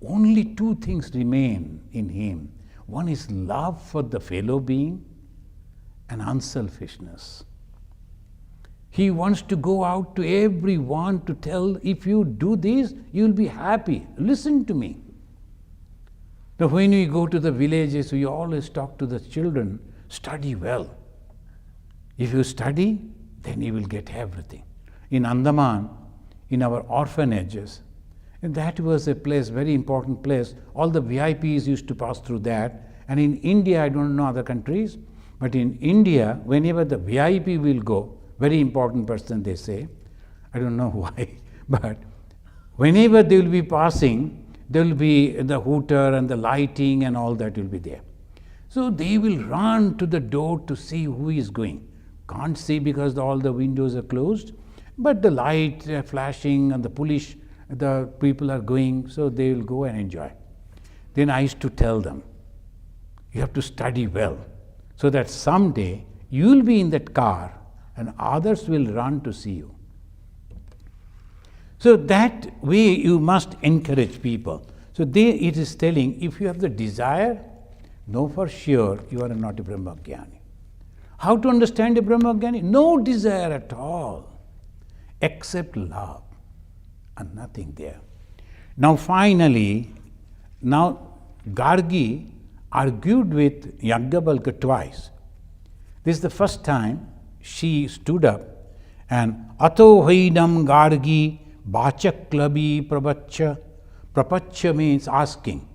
only two things remain in him. One is love for the fellow being and unselfishness. He wants to go out to everyone to tell, if you do this, you will be happy. Listen to me. Now, when we go to the villages, we always talk to the children, study well. If you study, then you will get everything. In Andaman, in our orphanages, and that was a place, very important place. All the VIPs used to pass through that. And in India, I don't know other countries, but in India, whenever the VIP will go, very important person they say, I don't know why, but whenever they will be passing, there will be the hooter and the lighting and all that will be there. So they will run to the door to see who is going. Can't see because all the windows are closed, but the light flashing and the people are going, so they will go and enjoy. Then I used to tell them, you have to study well, so that someday you will be in that car and others will run to see you. So that way you must encourage people. So it is telling, if you have the desire, know for sure you are not a Brahmajnani. How to understand a Brahmajnani? No desire at all, except love, and nothing there. Now finally, Gargi argued with Yajnavalkya twice. This is the first time she stood up and Ato Haidam Gargi Bachaklabi Prapacha means asking.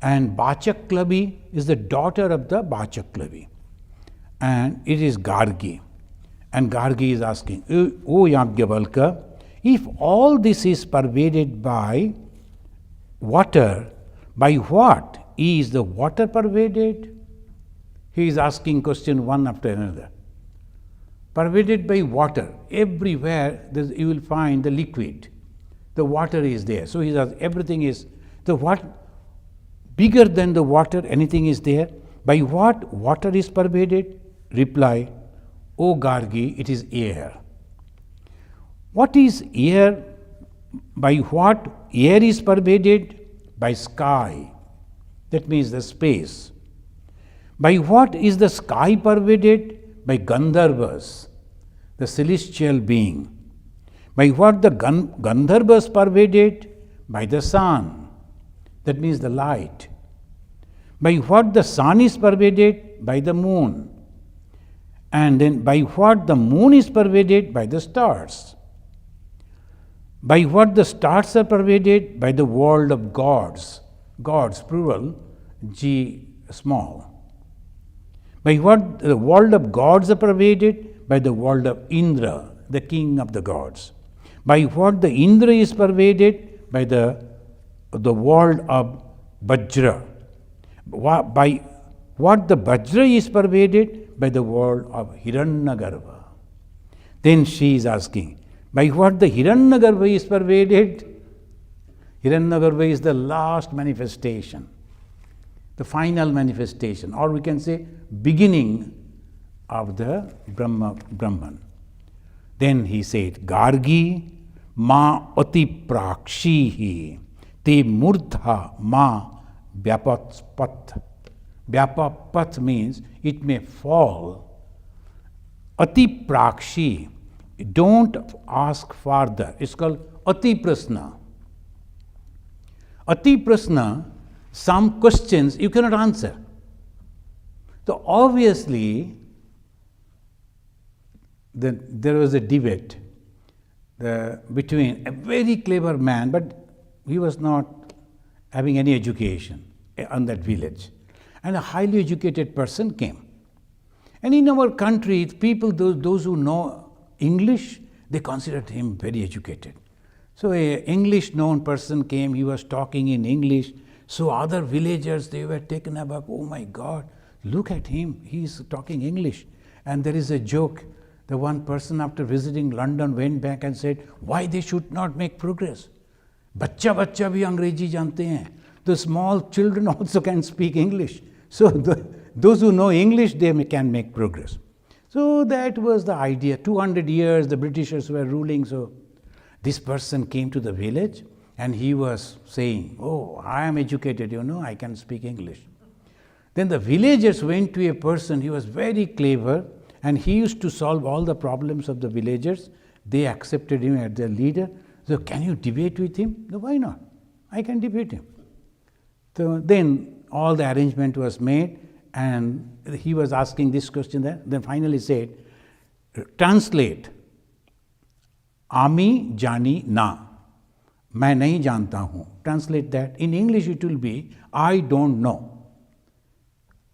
And Bachaklabi is the daughter of the Bachaklabi. And it is Gargi. And Gargi is asking, O Yajnavalkya, if all this is pervaded by water, by what is the water pervaded? He is asking question one after another. Pervaded by water. Everywhere you will find the liquid. The water is there. So he says everything is, bigger than the water, anything is there. By what water is pervaded? Reply, O Gargi, it is air. What is air? By what? Air is pervaded by sky. That means the space. By what is the sky pervaded? By Gandharvas, the celestial being. By what the Gandharvas pervaded? By the sun. That means the light. By what the sun is pervaded? By the moon. And then by what the moon is pervaded? By the stars. By what the stars are pervaded? By the world of gods. Gods, plural, G small. By what the world of gods are pervaded? By the world of Indra, the king of the gods. By what the Indra is pervaded? By the world of Vajra. By what the Vajra is pervaded? By the world of Hiranyagarbha. Then she is asking, by what the Hiranyagarbha is pervaded? Hiranyagarbha is the last manifestation, the final manifestation, or we can say beginning of the Brahman. Then he said, Gargi ma ati prakshihi te murdha ma vyapatpat. Vyapatpat means it may fall. Ati prakshi, don't ask further. It's called ati prasna. Ati prasna, some questions you cannot answer. So obviously, there was a debate between a very clever man, but he was not having any education on that village, and a highly educated person came. And in our country, people, those who know English, they considered him very educated. So an English known person came, he was talking in English. So other villagers, they were taken aback. Oh my God, look at him, he is talking English. And there is a joke. The one person after visiting London went back and said, why they should not make progress? Bachcha bhi Angrezi jante hain. The small children also can speak English. So those who know English, they can make progress. So that was the idea. 200 years the Britishers were ruling. So this person came to the village and he was saying, oh, I am educated, I can speak English. Then the villagers went to a person, he was very clever, and he used to solve all the problems of the villagers. They accepted him as their leader. So can you debate with him? No, why not? I can debate him. So then all the arrangement was made, and he was asking this question there. Then finally said, translate, Ami jani na, main nahi janta hu. Translate that. In English it will be, I don't know.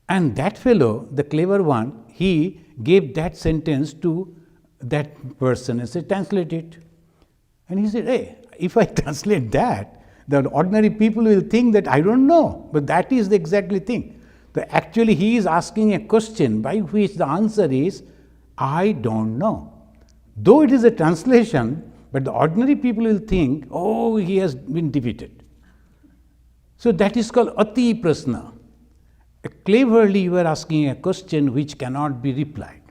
And that fellow, the clever one, he gave that sentence to that person and said, translate it. And he said, hey, if I translate that, the ordinary people will think that I don't know. But that is the exactly thing. Actually, he is asking a question by which the answer is, I don't know. Though it is a translation, but the ordinary people will think, oh, he has been defeated. So that is called ati prasna. Cleverly you are asking a question which cannot be replied.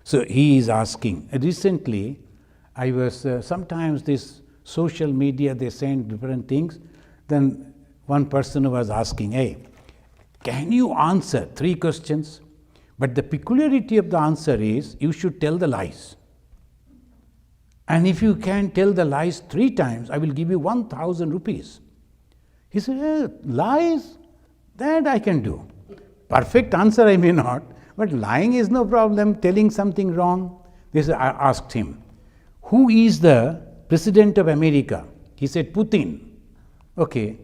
So he is asking. Recently, I was, sometimes this social media, they send different things. Then one person was asking, hey, can you answer 3 questions? But the peculiarity of the answer is, you should tell the lies. And if you can tell the lies 3 times, I will give you 1,000 rupees. He said, lies? That I can do. Perfect answer I may not, but lying is no problem, telling something wrong. I asked him, who is the President of America? He said, Putin. Okay.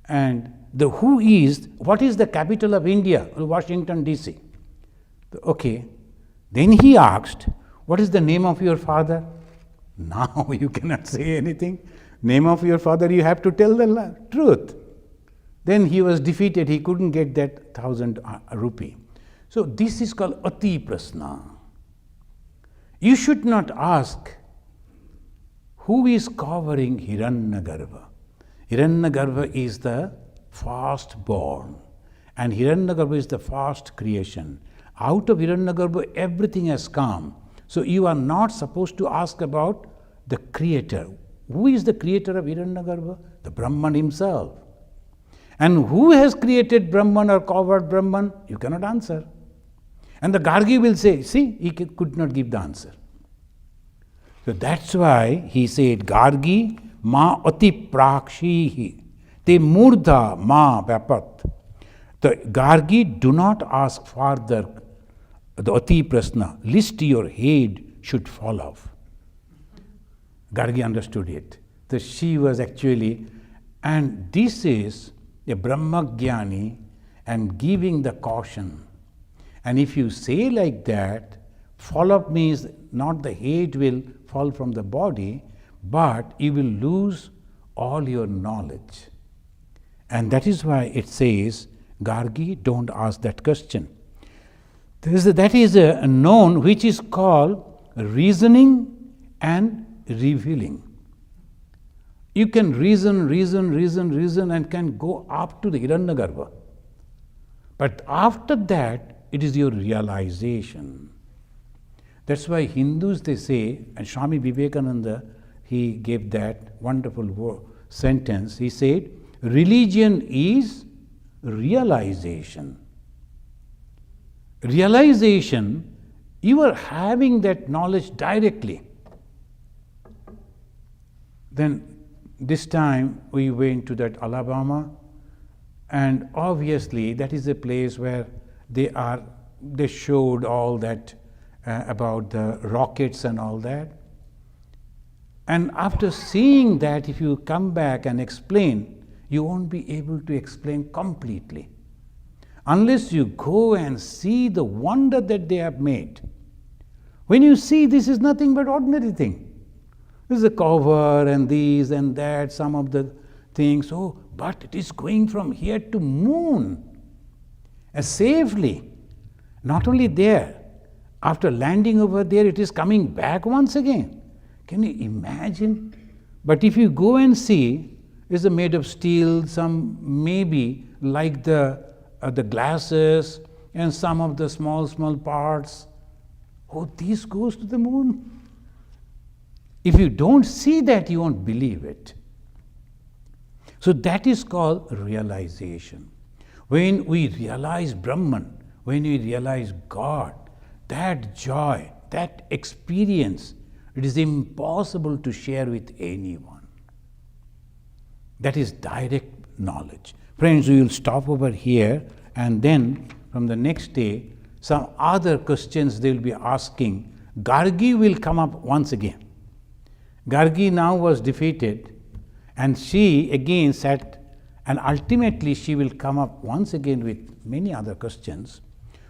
And what is the capital of India? Washington, D.C. Okay. Then he asked, what is the name of your father? Now you cannot say anything. Name of your father, you have to tell the truth. Then he was defeated, he couldn't get that 1,000 rupee. So this is called ati prasna. You should not ask, who is covering Hiranyagarbha? Hiranyagarbha is the firstborn, and Hiranyagarbha is the first creation. Out of Hiranyagarbha, everything has come. So you are not supposed to ask about the creator. Who is the creator of Hiranyagarbha? The Brahman himself. And who has created Brahman or covered Brahman? You cannot answer. And the Gargi will say, see, he could not give the answer. So that's why he said, Gargi ma ati prakshihi te murdha ma vyapat. The Gargi, do not ask further the ati prasna, lest your head should fall off. Gargi understood it. So she was actually, and this is a Brahmagyani and giving the caution. And if you say like that, fall off means not the head will fall from the body, but you will lose all your knowledge. And that is why it says, Gargi, don't ask that question. That is a known which is called reasoning and revealing. You can reason and can go up to the Hiranyagarbha. But after that, it is your realization. That's why Hindus, they say, and Swami Vivekananda, he gave that wonderful sentence. He said, religion is realization. Realization, you are having that knowledge directly. Then this time we went to that Alabama, and obviously that is a place where they showed all that about the rockets and all that. And after seeing that, if you come back and explain, you won't be able to explain completely. Unless you go and see the wonder that they have made. When you see, this is nothing but ordinary thing. This is a cover and these and that, some of the things. Oh, but it is going from here to moon safely. Not only there, after landing over there, it is coming back once again. Can you imagine? But if you go and see, it's made of steel, some maybe like the glasses and some of the small parts. Oh, this goes to the moon. If you don't see that, you won't believe it. So that is called realization. When we realize Brahman, when we realize God, that joy, that experience, it is impossible to share with anyone. That is direct knowledge. Friends, we will stop over here, and then from the next day, some other questions they will be asking. Gargi will come up once again. Gargi now was defeated, and she again sat, and ultimately she will come up once again with many other questions.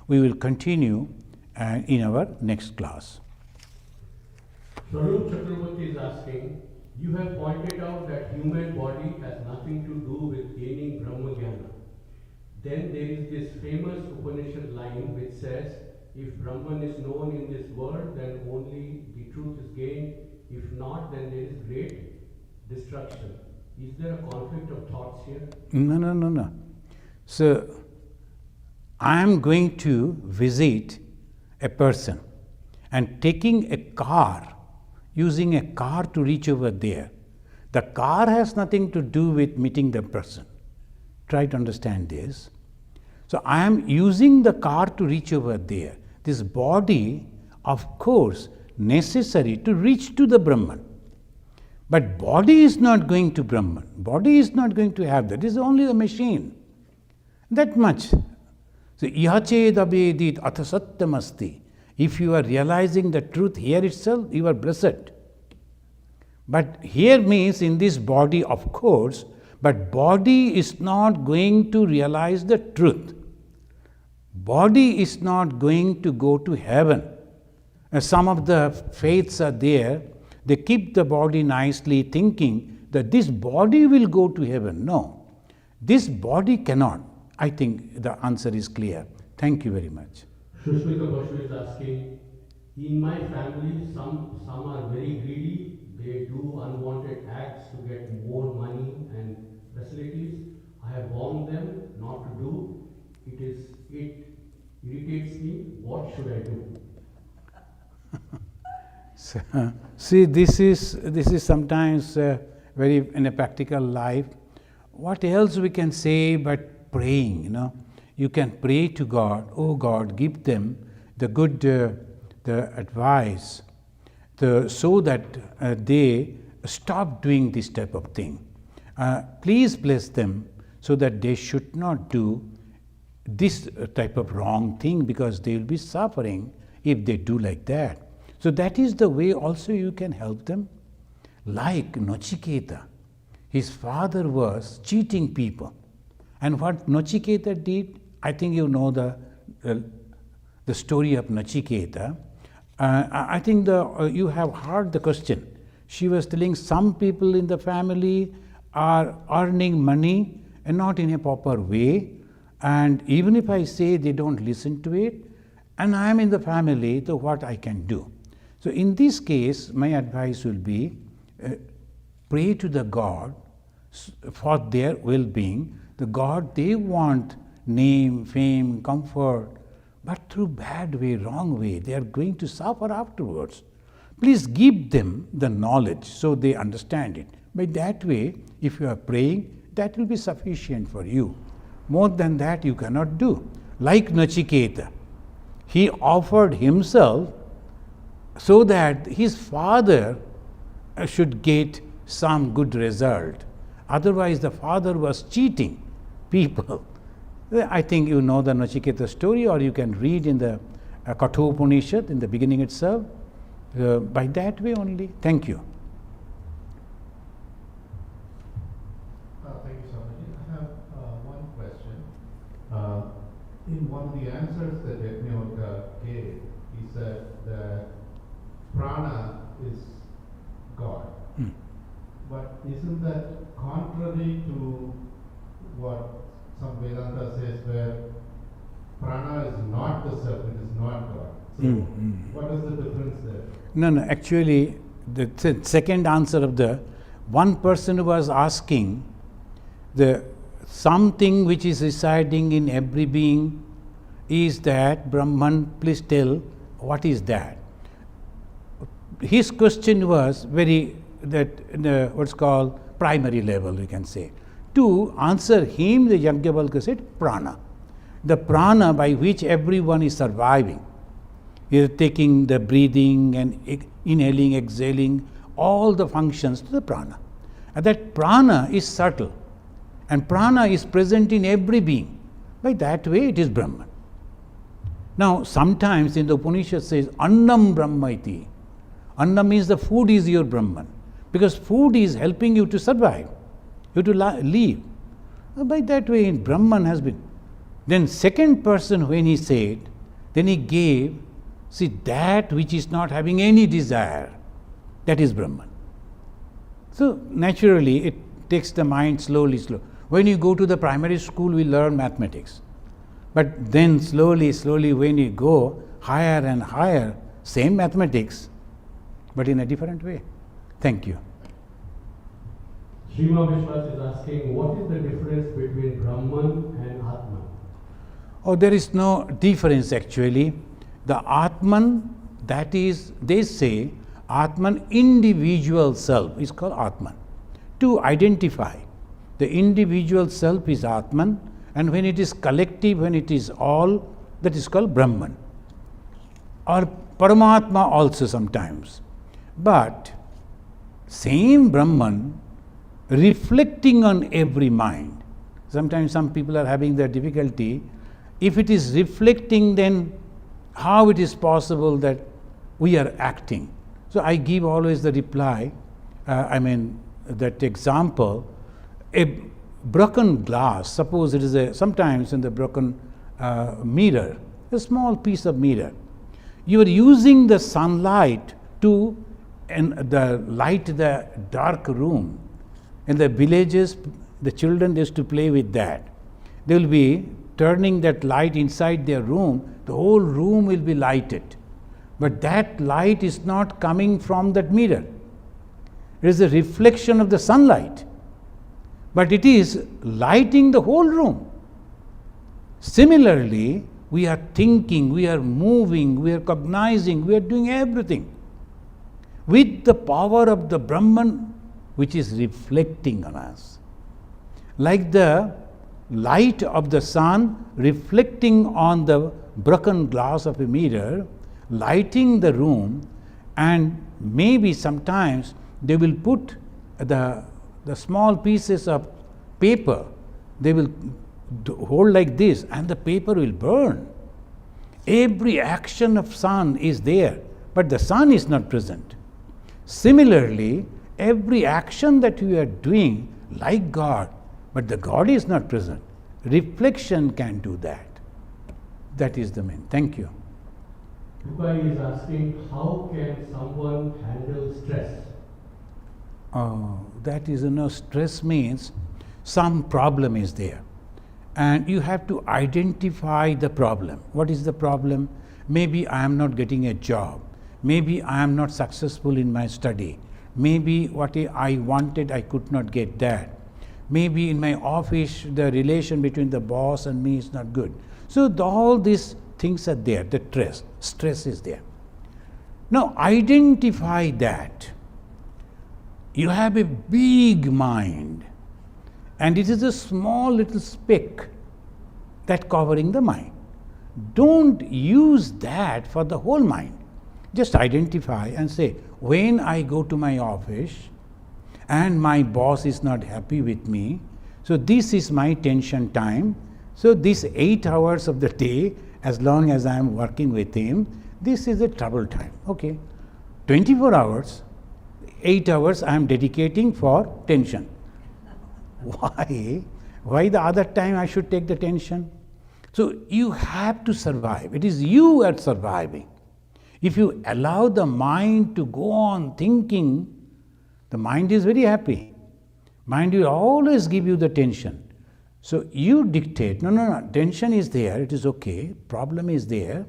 We will continue in our next class. Swarup Chakraborty is asking, you have pointed out that human body has nothing to do with gaining Brahmajnana. Then there is this famous Upanishad line which says, if Brahman is known in this world, then only the truth is gained. If not, then there is great destruction. Is there a conflict of thoughts here? No. So, I am going to visit a person and taking a car, using a car to reach over there. The car has nothing to do with meeting the person. Try to understand this. So I am using the car to reach over there. This body, of course, necessary to reach to the Brahman. But body is not going to Brahman. Body is not going to have that. It is only the machine. That much. So, ihached abedit athasatyam asti. If you are realizing the truth here itself, you are blessed. But here means in this body, of course, but body is not going to realize the truth. Body is not going to go to heaven. Some of the faiths are there, they keep the body nicely thinking that this body will go to heaven. No, this body cannot. I think the answer is clear. Thank you very much. Shushmita Bashu is asking, in my family, some are very greedy. They do unwanted acts to get more money and facilities. I have warned them not to do. It irritates me. What should I do? So, see, this is sometimes very in a practical life. What else we can say but praying? You can pray to God. Oh God, give them the good the advice, so that they stop doing this type of thing. Please bless them so that they should not do this type of wrong thing, because they will be suffering if they do like that. So that is the way also you can help them. Like Nachiketa, his father was cheating people. And what Nachiketa did, I think you know the story of Nachiketa. I think you have heard the question. She was telling some people in the family are earning money and not in a proper way. And even if I say they don't listen to it, and I am in the family, so what I can do? So in this case, my advice will be pray to the God for their well-being. The God, they want name, fame, comfort, but through bad way, wrong way, they are going to suffer afterwards. Please give them the knowledge so they understand it. By that way, if you are praying, that will be sufficient for you. More than that you cannot do. Like Nachiketa, he offered himself so that his father should get some good result. Otherwise, the father was cheating people. I think you know the Nachiketa story, or you can read in the Katha Upanishad in the beginning itself. By that way only. Thank you. Thank you, Swamiji. I have one question. In one of the answers that Lemont gave, he said that prana is God. But isn't that contrary to what some Vedanta says, where prana is not the self, it is not God? So what is the difference there? No, actually, the second answer of the one person who was asking, the something which is residing in every being is that Brahman. Please tell what is that. His question was very what's called primary level, we can say. To answer him, the Yajnavalkya said prana. The prana by which everyone is surviving. He is taking the breathing and inhaling, exhaling, all the functions to the prana. And that prana is subtle. And prana is present in every being. By that way, it is Brahman. Now, sometimes in the Upanishad says, Annam Brahma iti. Annam means the food is your Brahman. Because food is helping you to survive, you to live. By that way, Brahman has been. Then second person when he said, then he gave, see, that which is not having any desire, that is Brahman. So naturally, it takes the mind slowly. When you go to the primary school, we learn mathematics. But then slowly, when you go higher and higher, same mathematics, but in a different way. Thank you. Shrima Vishwas is asking, what is the difference between Brahman and Atman? Oh, there is no difference actually. The Atman, that is, they say, Atman, individual self, is called Atman. To identify, the individual self is Atman, and when it is collective, when it is all, that is called Brahman. Or Paramatma also sometimes. But same Brahman reflecting on every mind. Sometimes some people are having the difficulty. If it is reflecting, then how it is possible that we are acting? So I give always the reply, that example, a broken glass, suppose it is sometimes in the broken mirror, a small piece of mirror. You are using the sunlight to light the dark room. In the villages, the children used to play with that. They will be turning that light inside their room, the whole room will be lighted. But that light is not coming from that mirror. It is a reflection of the sunlight. But it is lighting the whole room. Similarly, We are thinking, we are moving, we are cognizing, we are doing everything with the power of the Brahman which is reflecting on us. Like the light of the sun reflecting on the broken glass of a mirror, lighting the room, and maybe sometimes they will put the small pieces of paper, they will hold like this and the paper will burn. Every action of sun is there, but the sun is not present. Similarly, every action that we are doing like God, but the God is not present. Reflection can do that. That is the main. Thank you. Tukai is asking, how can someone handle stress? That is, stress means some problem is there. And you have to identify the problem. What is the problem? Maybe I am not getting a job. Maybe I am not successful in my study. Maybe what I wanted, I could not get that. Maybe in my office, the relation between the boss and me is not good. So all these things are there, the stress is there. Now identify that. You have a big mind and it is a small little speck that covering the mind. Don't use that for the whole mind. Just identify and say, when I go to my office and my boss is not happy with me, so this is my tension time. So this 8 hours of the day, as long as I am working with him, this is a trouble time. Okay, 24 hours, 8 hours I am dedicating for tension. Why? Why the other time I should take the tension? So you have to survive. It is you who are surviving. If you allow the mind to go on thinking, the mind is very happy. Mind will always give you the tension. So you dictate, no, tension is there, it is okay, problem is there,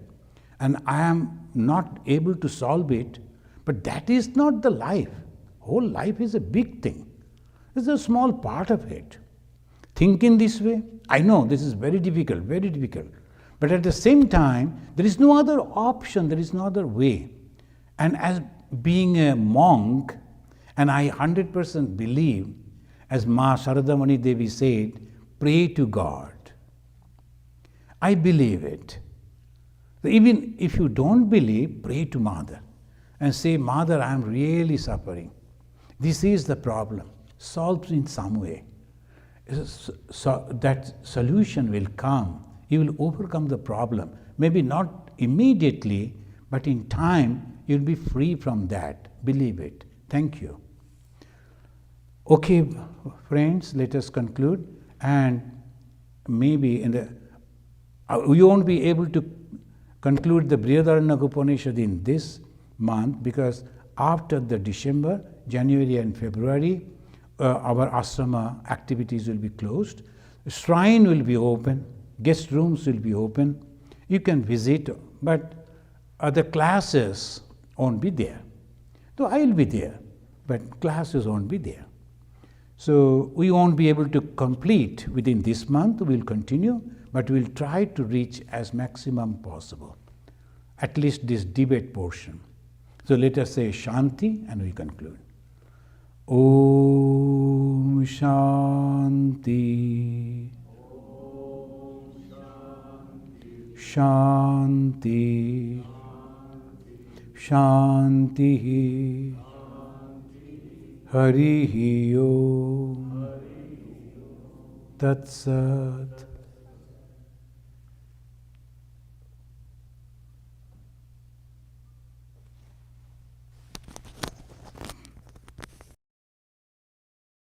and I am not able to solve it, but that is not the life. Whole life is a big thing. This is a small part of it. Think in this way. I know this is very difficult, but at the same time, there is no other option, there is no other way. And as being a monk, and I 100% believe, as Ma Sharada Mani Devi said, pray to God. I believe it. Even if you don't believe, pray to Mother and say, Mother, I am really suffering. This is the problem. Solve in some way. So that solution will come. You will overcome the problem. Maybe not immediately, but in time, you will be free from that. Believe it. Thank you. Okay, friends, let us conclude. And maybe we won't be able to conclude the Brhadaranyaka Upanishad in this month, because after the December, January and February, our ashrama activities will be closed. Shrine will be open, guest rooms will be open. You can visit, but the classes won't be there. Though I will be there, but classes won't be there. So we won't be able to complete within this month. We'll continue, but we'll try to reach as maximum possible, at least this debate portion. So let us say Shanti and we conclude. Om Shanti. Shanti. Shanti. Harihi Om. Tat Sat.